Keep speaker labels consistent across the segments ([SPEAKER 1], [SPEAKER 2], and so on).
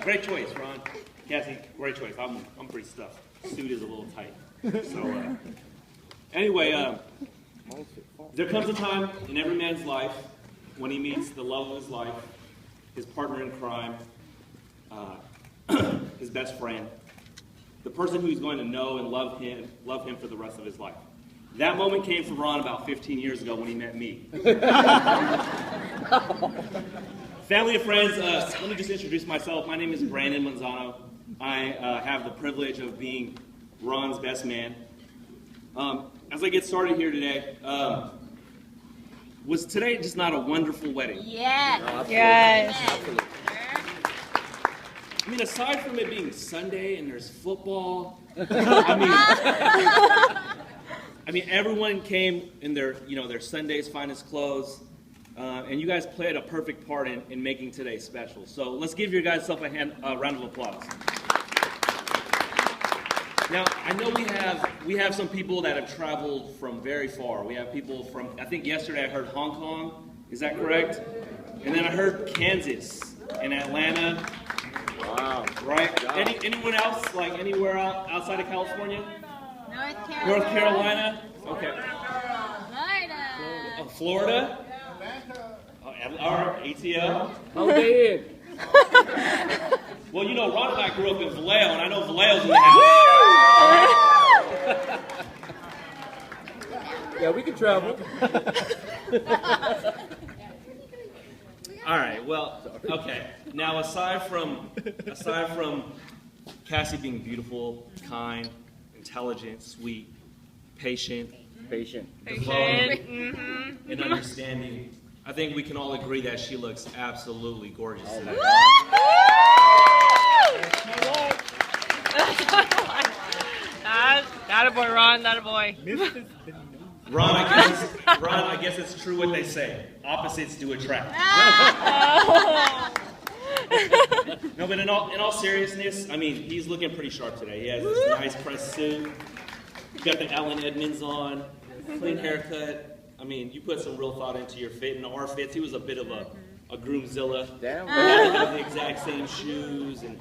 [SPEAKER 1] Great choice, Ron. Cassie, great choice. I'm pretty stuffed. Suit is a little tight. So, anyway, there comes a time in every man's life when he meets the love of his life, his partner in crime, his best friend, the person who's going to know and love him for the rest of his life. That moment came for Ron about 15 years ago when he met me. Family and friends, let me just introduce myself. My name is Brandon Manzano. I have the privilege of being Ron's best man. As I get started here today, was today just not a wonderful wedding?
[SPEAKER 2] Yes.
[SPEAKER 3] Yes.
[SPEAKER 1] I mean, aside from it being Sunday and there's football, I mean, everyone came in their Sunday's finest clothes, and you guys played a perfect part in making today special. So let's give your guys a round of applause. Now, I know we have some people that have traveled from very far. We have people from, I think yesterday I heard Hong Kong. Is that correct? And then I heard Kansas and Atlanta.
[SPEAKER 4] Wow.
[SPEAKER 1] Right? Anyone else, like anywhere outside of California?
[SPEAKER 2] North Carolina.
[SPEAKER 1] North Carolina? Okay.
[SPEAKER 2] Florida.
[SPEAKER 1] Florida? Our ATL?
[SPEAKER 4] How they in?
[SPEAKER 1] Well, you know, Ron and I grew up in Vallejo, and I know Vallejo's in the house.
[SPEAKER 4] Yeah, we can travel.
[SPEAKER 1] All right, well, okay. Now, aside from Cassie being beautiful, kind, intelligent, sweet, patient, devoted, and understanding, I think we can all agree that she looks absolutely gorgeous today.
[SPEAKER 3] Not a boy, Ron. Not a boy.
[SPEAKER 1] Ron, I guess it's true what they say. Opposites do attract. No, but in all seriousness, I mean, he's looking pretty sharp today. He has this nice pressed suit. You got the Allen Edmonds on, clean haircut. I mean, you put some real thought into your fit and our fits. He was a bit of a groomzilla.
[SPEAKER 4] Damn.
[SPEAKER 1] We had to have the exact same shoes and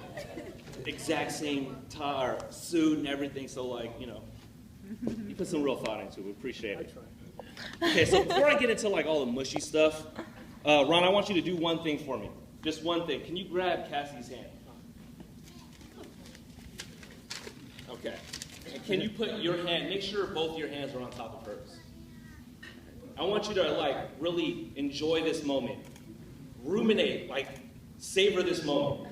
[SPEAKER 1] exact same tie or suit and everything. So, like, you know, you put some real thought into it. We appreciate it. Okay, so before I get into like all the mushy stuff, Ron, I want you to do one thing for me. Just one thing. Can you grab Cassie's hand? Okay. And can you put your hand, make sure both your hands are on top of hers. I want you to like really enjoy this moment. Ruminate, like savor this moment.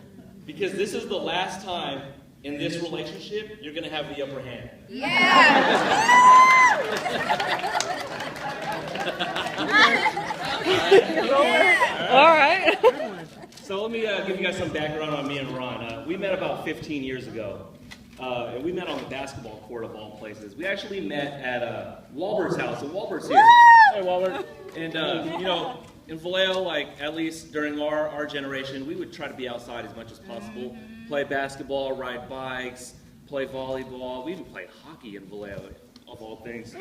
[SPEAKER 1] Because this is the last time in this relationship you're going to have the upper hand.
[SPEAKER 3] All right.
[SPEAKER 1] So let me give you guys some background on me and Ron. We met about 15 years ago. And we met on the basketball court of all places. We actually met at Walbert's house, and Walbert's here. Hey, Walbert. And, you know, in Vallejo, like, at least during our generation, we would try to be outside as much as possible. Play basketball, ride bikes, play volleyball. We even played hockey in Vallejo, of all things.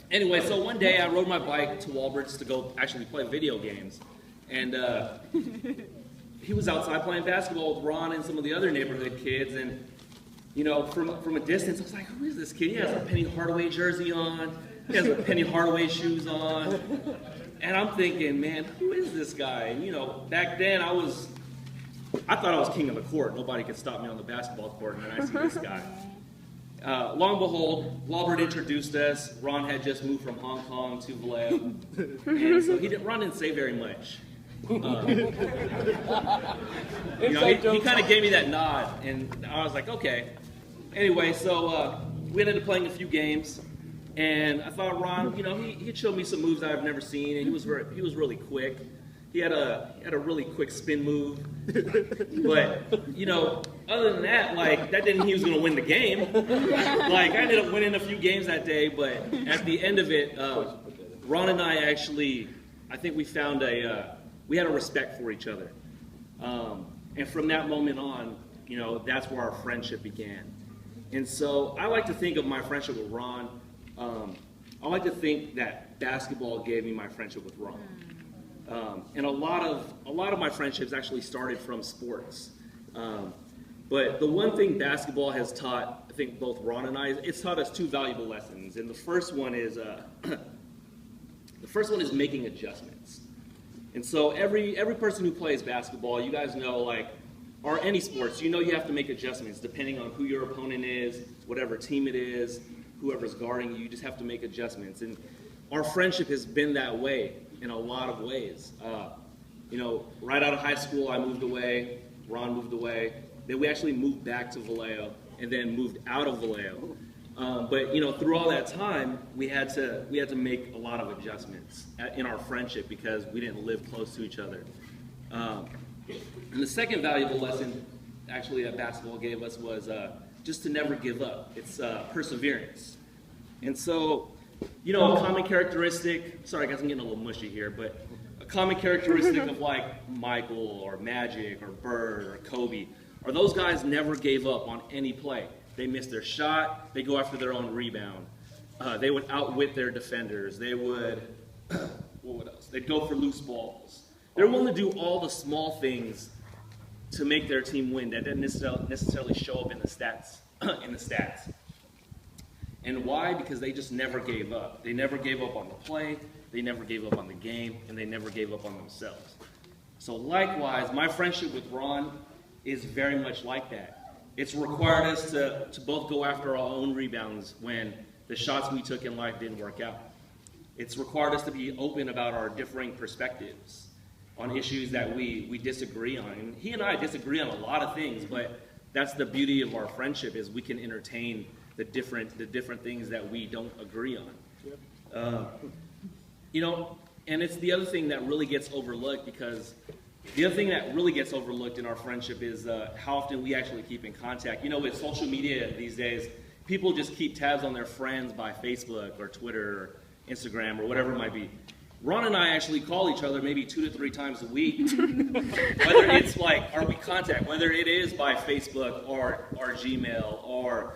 [SPEAKER 1] Anyway, so one day I rode my bike to Walbert's to go actually play video games. And he was outside playing basketball with Ron and some of the other neighborhood kids. And, you know, from a distance, I was like, who is this kid? He has a Penny Hardaway jersey on. He has a Penny Hardaway shoes on. And I'm thinking, man, who is this guy? And, you know, back then I thought I was king of the court. Nobody could stop me on the basketball court, and then I see this guy. Long behold, Walbert introduced us. Ron had just moved from Hong Kong to Vallejo. And so Ron didn't say very much. You know, he kind of gave me that nod, and I was like, okay. Anyway, so we ended up playing a few games, and I thought Ron, you know, he'd show me some moves I've never seen, and he was really quick. He had a really quick spin move, but you know, other than that, like that didn't mean he was going to win the game. Like I ended up winning a few games that day, but at the end of it, Ron and I actually, I think we found we had a respect for each other, and from that moment on, you know, that's where our friendship began. And so I like to think of my friendship with Ron. I like to think that basketball gave me my friendship with Ron. And a lot of my friendships actually started from sports. But the one thing basketball has taught, I think both Ron and I, it's taught us two valuable lessons. And the first one is making adjustments. And so every person who plays basketball, you guys know, like, or any sports, you know you have to make adjustments depending on who your opponent is, whatever team it is, whoever's guarding you. You just have to make adjustments. And our friendship has been that way in a lot of ways. Right out of high school, I moved away. Ron moved away. Then we actually moved back to Vallejo, and then moved out of Vallejo. But through all that time, we had to make a lot of adjustments in our friendship because we didn't live close to each other. And the second valuable lesson, actually, that basketball gave us was just to never give up. It's perseverance. And so, a common characteristic. Sorry, guys, I'm getting a little mushy here, but a common characteristic of like Michael or Magic or Bird or Kobe are those guys never gave up on any play. They missed their shot. They go after their own rebound. They would outwit their defenders. They would, what else? They'd go for loose balls. They're willing to do all the small things to make their team win that didn't necessarily show up in the stats. And why? Because they just never gave up. They never gave up on the play. They never gave up on the game, and they never gave up on themselves. So likewise, my friendship with Ron is very much like that. It's required us to both go after our own rebounds when the shots we took in life didn't work out. It's required us to be open about our differing perspectives on issues that we disagree on. And he and I disagree on a lot of things, but that's the beauty of our friendship, is we can entertain the different things that we don't agree on. And it's the other thing that really gets overlooked, because the other thing that really gets overlooked in our friendship is how often we actually keep in contact. With social media these days, people just keep tabs on their friends by Facebook or Twitter or Instagram or whatever it might be. Ron and I actually call each other maybe 2 to 3 times a week. Whether it's like, are we contact, whether it is by Facebook or Gmail or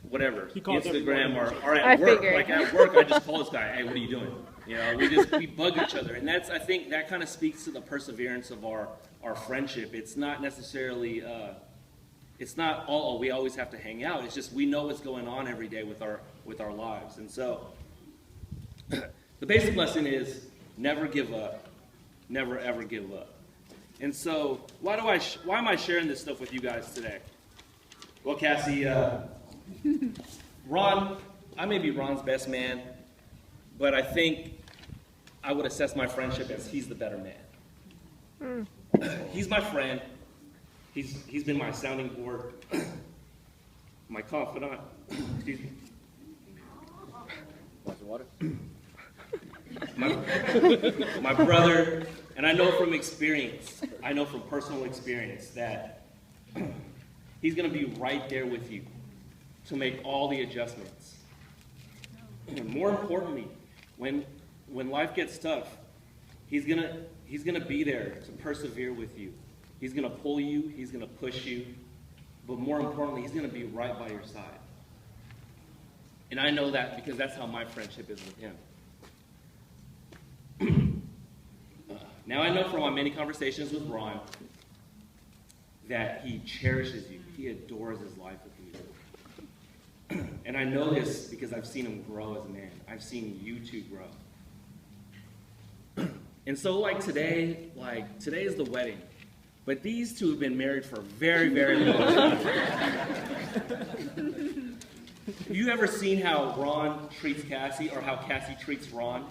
[SPEAKER 1] whatever, Instagram or at work. Like at work, I just call this guy, hey, what are you doing? We bug each other. And I think that kind of speaks to the perseverance of our friendship. It's not necessarily, it's not, we always have to hang out. It's just we know what's going on every day with our lives. And so the basic lesson is never give up, never ever give up. And so why am I sharing this stuff with you guys today? Well, Cassie, Ron, I may be Ron's best man, but I think I would assess my friendship as he's the better man. He's my friend. He's been my sounding board, my confidant. Excuse me.
[SPEAKER 4] Want some water?
[SPEAKER 1] My brother, and I know from personal experience that he's going to be right there with you to make all the adjustments. And more importantly, when life gets tough, he's gonna be there to persevere with you. He's gonna pull you, he's gonna push you, but more importantly, he's gonna be right by your side. And I know that because that's how my friendship is with him. Now I know from my many conversations with Ron that he cherishes you. He adores his life with you. And I know this because I've seen him grow as a man. I've seen you two grow. And so today is the wedding. But these two have been married for a very, very long time. Have you ever seen how Ron treats Cassie or how Cassie treats Ron?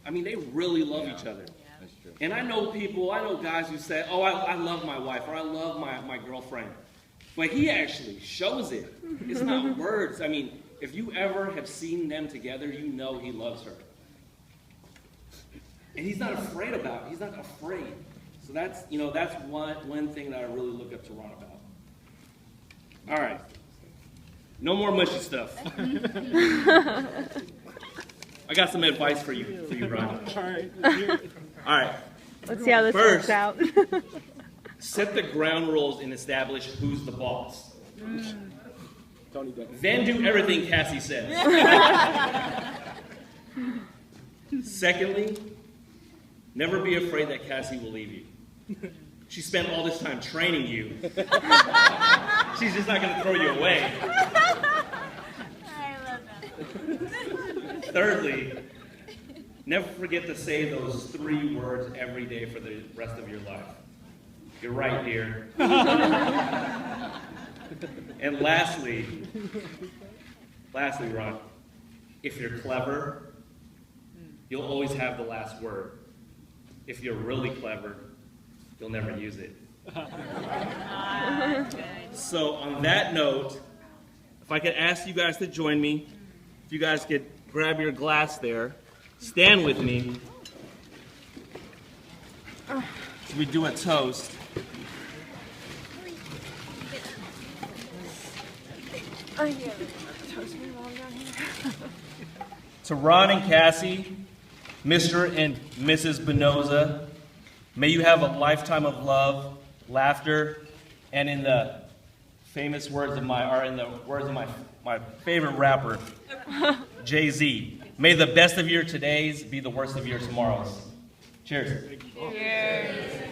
[SPEAKER 1] I mean, they really love each other.
[SPEAKER 4] That's true.
[SPEAKER 1] And I know guys who say, oh, I love my wife or I love my girlfriend. But he actually shows it. It's not words. I mean, if you ever have seen them together, you know he loves her. And he's not afraid about it. He's not afraid. So that's one thing that I really look up to Ron about. All right. No more mushy stuff. I got some advice for you, Ron. All right.
[SPEAKER 3] Let's see how this works out.
[SPEAKER 1] Set the ground rules and establish who's the boss.
[SPEAKER 4] Tony Depp.
[SPEAKER 1] Then do everything Cassie says. Secondly, Never be afraid that Cassie will leave you. She spent all this time training you. She's just not going to throw you away.
[SPEAKER 2] I love that.
[SPEAKER 1] Thirdly, never forget to say those 3 words every day for the rest of your life. You're right, dear. And lastly, Ron, if you're clever, you'll always have the last word. If you're really clever, you'll never use it. So on that note, if I could ask you guys to join me, if you guys could grab your glass there, stand with me. We do a toast. To Ron and Cassie, Mr. and Mrs. Benoza, may you have a lifetime of love, laughter, and in the famous words of my favorite rapper, Jay-Z, may the best of your todays be the worst of your tomorrows. Cheers.
[SPEAKER 2] Cheers.